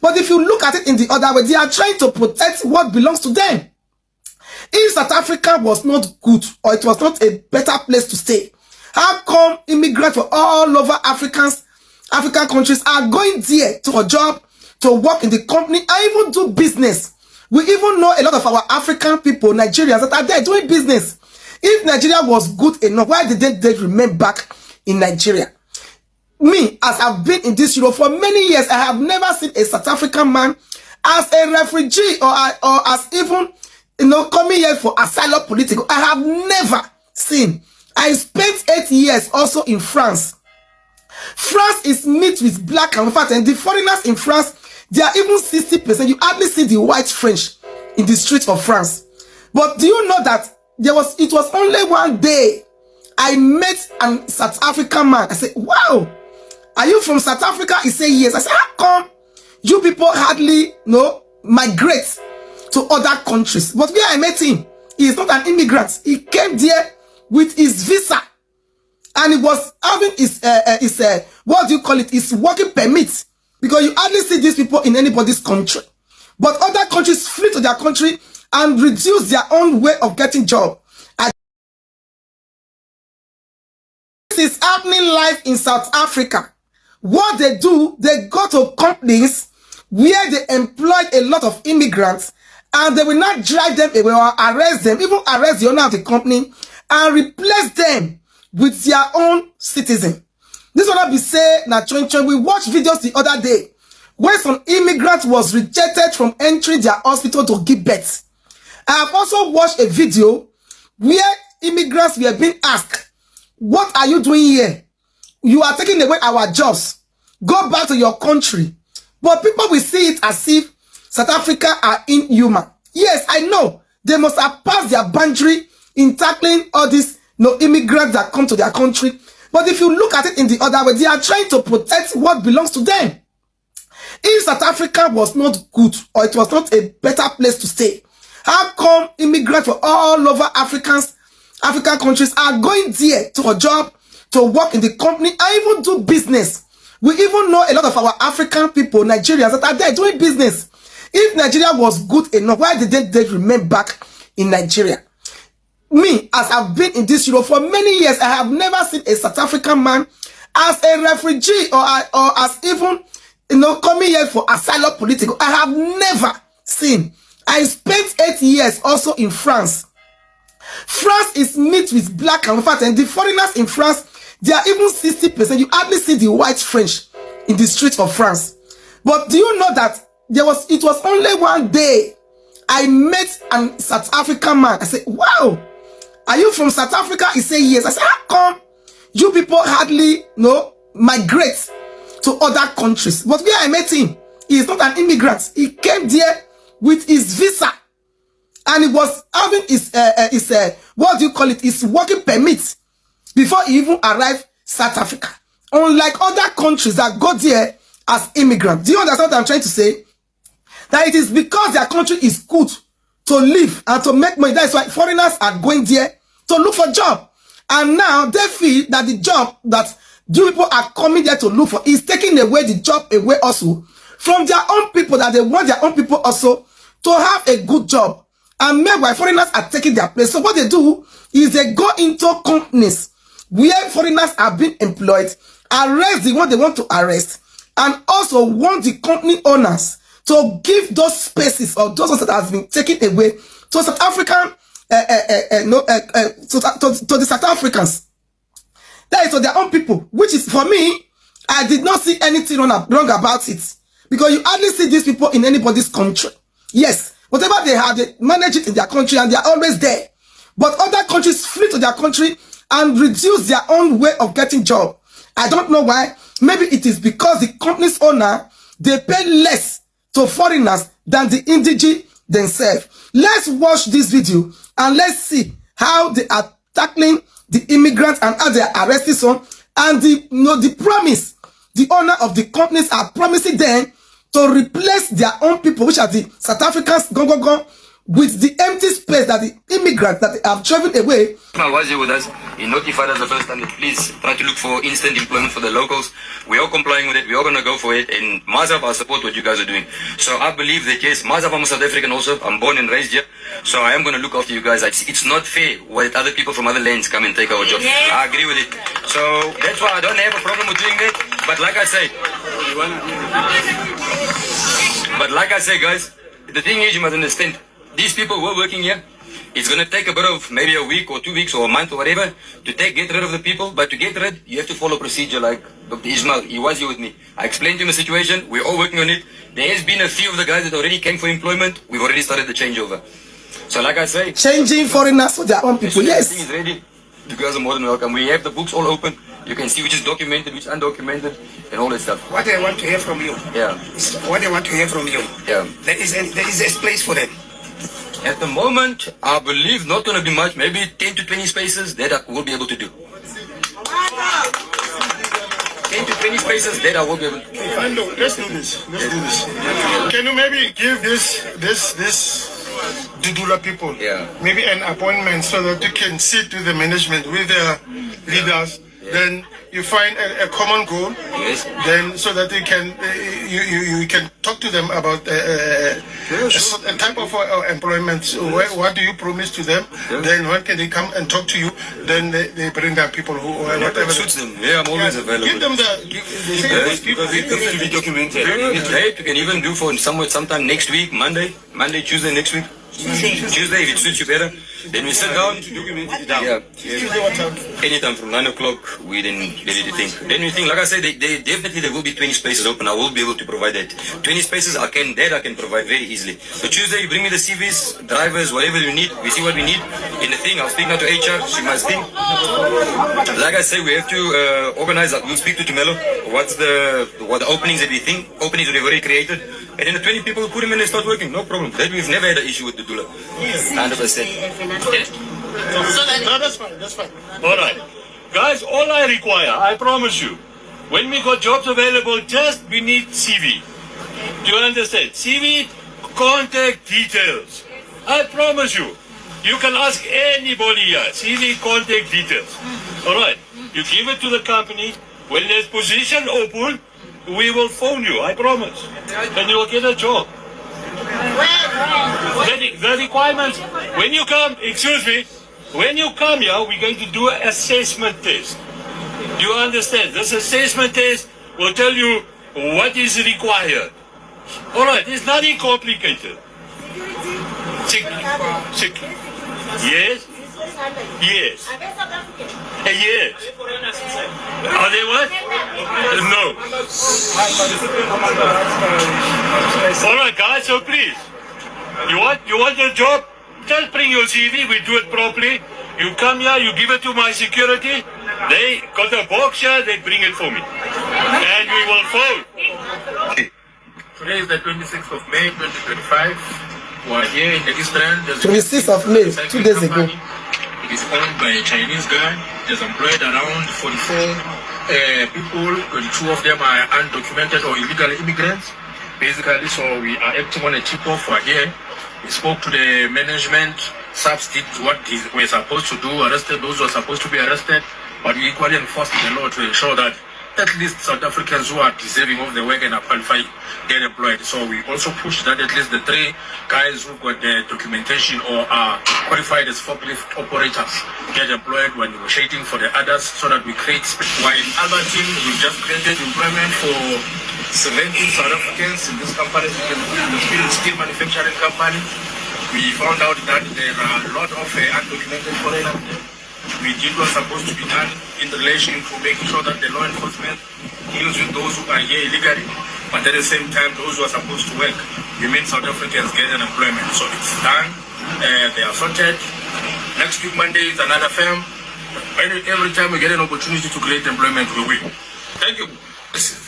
But if you look at it in the other way, they are trying to protect what belongs to them. If South Africa was not good, or it was not a better place to stay, how come immigrants from all over African countries are going there to a job, to work in the company, and even do business? We even know a lot of our African people, Nigerians, that are there doing business. If Nigeria was good enough, why didn't they remain back in Nigeria? Me, as I've been in this Europe for many years, I have never seen a South African man as a refugee or as even, coming here for asylum political. I have never seen. I spent 8 years also in France. France is mixed with black and white, and the foreigners in France, they are even 60%. You hardly see the white French in the streets of France. But do you know that it was only one day I met a South African man. I said, wow, are you from South Africa? He said, yes. I said, how come you people hardly migrate to other countries? But where I met him, he is not an immigrant. He came there with his visa, and he was having his what do you call it, his working permit, because you hardly see these people in anybody's country. But other countries flee to their country and reduce their own way of getting job. And this is happening live in South Africa. What they do, they go to companies where they employ a lot of immigrants, and they will not drive them away or arrest them, even arrest the owner of the company, and replace them with their own citizen. This one I be say, we watched videos the other day where some immigrant was rejected from entering their hospital to give birth. I have also watched a video where immigrants were being asked, what are you doing here? You are taking away our jobs. Go back to your country. But people will see it as if South Africa are inhuman. Yes, I know. They must have passed their boundary in tackling all these immigrants that come to their country. But if you look at it in the other way, they are trying to protect what belongs to them. If South Africa was not good, or it was not a better place to stay, how come immigrants from all over African countries are going there to a job, to work in the company, and even do business? We even know a lot of our African people, Nigerians, that are there doing business. If Nigeria was good enough, why didn't they remain back in Nigeria? Me, as I've been in this Europe for many years, I have never seen a South African man as a refugee or as even, coming here for asylum political. I have never seen. I spent 8 years also in France. France is mixed with black and white, and the foreigners in France, they are even 60%. You hardly see the white French in the streets of France. But do you know that it was only one day I met a South African man. I said, wow, are you from South Africa? He said, yes. I said, how come you people hardly migrate to other countries? But where I met him, he is not an immigrant. He came there with his visa, and he was having his what do you call it, his working permit before he even arrived South Africa. Unlike other countries that go there as immigrants. Do you understand what I'm trying to say? That it is because their country is good to live and to make money. That's why foreigners are going there to look for job. And now they feel that the job that you people are coming there to look for is taking away the job away also from their own people, that they want their own people also to have a good job. And meanwhile, foreigners are taking their place. So what they do is they go into companies where foreigners are being employed, arrest the one they want to arrest, and also want the company owners to give those spaces or those that has been taken away to South African, to the South Africans. That is to their own people, which is, for me, I did not see anything wrong about it. Because you hardly see these people in anybody's country. Yes, whatever they have, they manage it in their country and they are always there. But other countries flee to their country and reduce their own way of getting job. I don't know why. Maybe it is because the company's owner, they pay less to foreigners than the indigenous themselves. Let's watch this video and let's see how they are tackling the immigrants and how they are arresting some, and the promise the owner of the companies are promising them to replace their own people, which are the South Africans with the empty space that the immigrants that have driven away. I was here with us. He notified us the first time that please try to look for instant employment for the locals. We are complying with it. We are going to go for it. And myself, I support what you guys are doing. So I believe that, yes, myself, I'm a South African also. I'm born and raised here. So I am going to look after you guys. It's not fair when other people from other lands come and take our jobs. I agree with it. So that's why I don't have a problem with doing that. But like I say, guys, the thing is, you must understand, these people who are working here, it's going to take a bit of maybe a week or 2 weeks or a month or whatever to get rid of the people. But to get rid, you have to follow procedure like Dr. Ismail. He was here with me. I explained to him the situation. We're all working on it. There has been a few of the guys that already came for employment. We've already started the changeover. So like I say, changing foreigners for their own people. Yes. Everything is ready. You guys are more than welcome. We have the books all open. You can see which is documented, which is undocumented, and all that stuff. What I want to hear from you. Yeah. What I want to hear from you. Yeah. There is a place for them. At the moment, I believe not going to be much, maybe 10 to 20 spaces that I will be able to do. 10 to 20 spaces that I will be able to do. Let's do this. Can you maybe give this Dudula people maybe an appointment so that you can sit with the management, with their leaders, then you find a common goal, then so that you can talk to them about a type of employment. So what do you promise to them? Then when can they come and talk to you? Then they bring their people who whatever suits them. Yeah, I'm always available. Give them because it needs to be documented. You can even do for sometime next week, Monday, Tuesday next week. Tuesday, if it suits you better, then we sit down to document it down. Anytime from 9 o'clock, we then ready to think. Then we think, like I said, definitely there will be 20 spaces open. I will be able to provide that. 20 spaces I can provide very easily. So Tuesday, you bring me the CVs, drivers, whatever you need. We see what we need in the thing. I'll speak now to HR. She must think. Like I say, we have to organize. We'll speak to Tumelo. What the openings that we think, openings that we've already created. And then the 20 people put them in and start working. No problem. That we've never had an issue with the Dula. 100%. No, that's fine. All right. Guys, all I require, I promise you, when we got jobs available, just we need CV. Do you understand? CV, contact details. I promise you. You can ask anybody here. CV, contact details. All right. You give it to the company. When there's position open, we will phone you, I promise. And you will get a job. The requirements, when you come, when you come here, we're going to do an assessment test. Do you understand? This assessment test will tell you what is required. All right, it's nothing complicated. Yes? Yes. Yes. Are they what? No. All right, guys, so please. You want a job? Just bring your CV, we do it properly. You come here, you give it to my security. They got a box here, they bring it for me. And we will phone. Today is the 26th of May, 2025. We're here in the East End. 26th of May, 2 days ago. It is owned by a Chinese guy. There's employed around 44 people. 22 of them are undocumented or illegal immigrants. Basically, so we are acting on a tip-off for here. We spoke to the management, subs did what we're supposed to do, arrested those who are supposed to be arrested, but we equally enforced the law to ensure that at least South Africans who are deserving of the work and are qualified get employed. So we also pushed that at least the 3 guys who got the documentation or are qualified as forklift operators get employed when negotiating for the others so that we create space. While other teams, we just created employment for 17 South Africans in this company, in the steel manufacturing company. We found out that there are a lot of undocumented foreigners there. We did what's supposed to be done in relation to making sure that the law enforcement deals with those who are here illegally, but at the same time, those who are supposed to work, we mean South Africans get an employment. So it's done. They are sorted. Next week, Monday, is another firm. Every time we get an opportunity to create employment, we will. Thank you.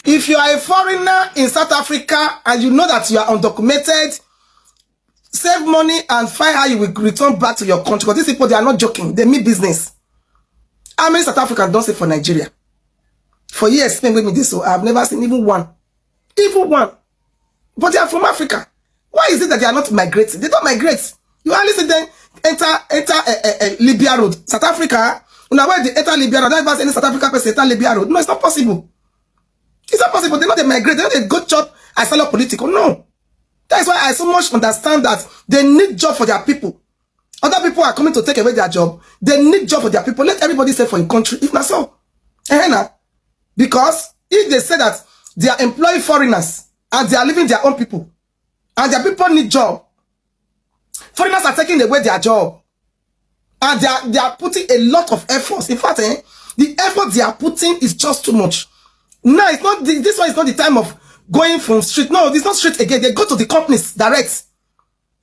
If you are a foreigner in South Africa and you know that you are undocumented, save money and find how you will return back to your country. Because these people, they are not joking. They mean business. How many South Africans don't say for Nigeria? For years, spent with me this, so I have never seen even one. Even one. But they are from Africa. Why is it that they are not migrating? They don't migrate. You hardly see them enter Libya road. South Africa, now where they enter Libya road, don't ever see any South African person enter Libya road. No, it's not possible. It's not possible. They're not they migrate. They're not a good job as fellow political. No. That is why I so much understand that they need job for their people. Other people are coming to take away their job. They need job for their people. Let everybody say for a country. If not so. Because if they say that they are employing foreigners and they are leaving their own people and their people need job, foreigners are taking away their job and they are putting a lot of efforts. In fact, the effort they are putting is just too much. No, it's not. This one is not the time of going from street. No, it's not street again. They go to the companies direct.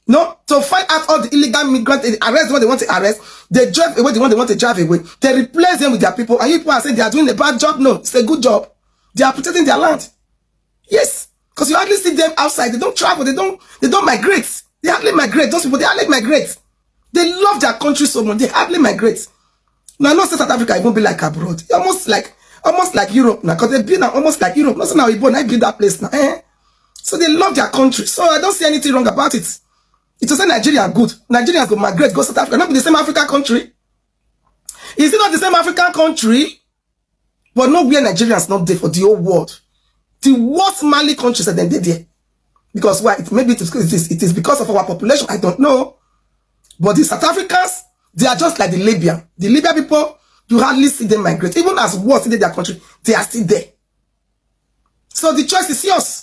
No, to find out all the illegal migrants, they arrest what they want to arrest. They drive away the one they want to drive away. They replace them with their people. And you people are saying they are doing a bad job. No, it's a good job. They are protecting their land. Yes, because you hardly see them outside. They don't travel. They don't migrate. They hardly migrate. Those people, they hardly migrate. They love their country so much. They hardly migrate. Now, not South Africa, it won't be like abroad. Almost like Europe now, because they've been almost like Europe. Not so now I build that place now. So they love their country. So I don't see anything wrong about it. It was say Nigeria are good. Nigerians go migrate, go South Africa. Not be the same African country. Is it not the same African country? But nowhere Nigerians not there for the whole world. The worst Mali countries that they did there. Because why? Maybe it is because of our population. I don't know. But the South Africans, they are just like the Libyan. The Libyan people, you hardly see them migrate. Even as worse in their country, they are still there. So the choice is yours.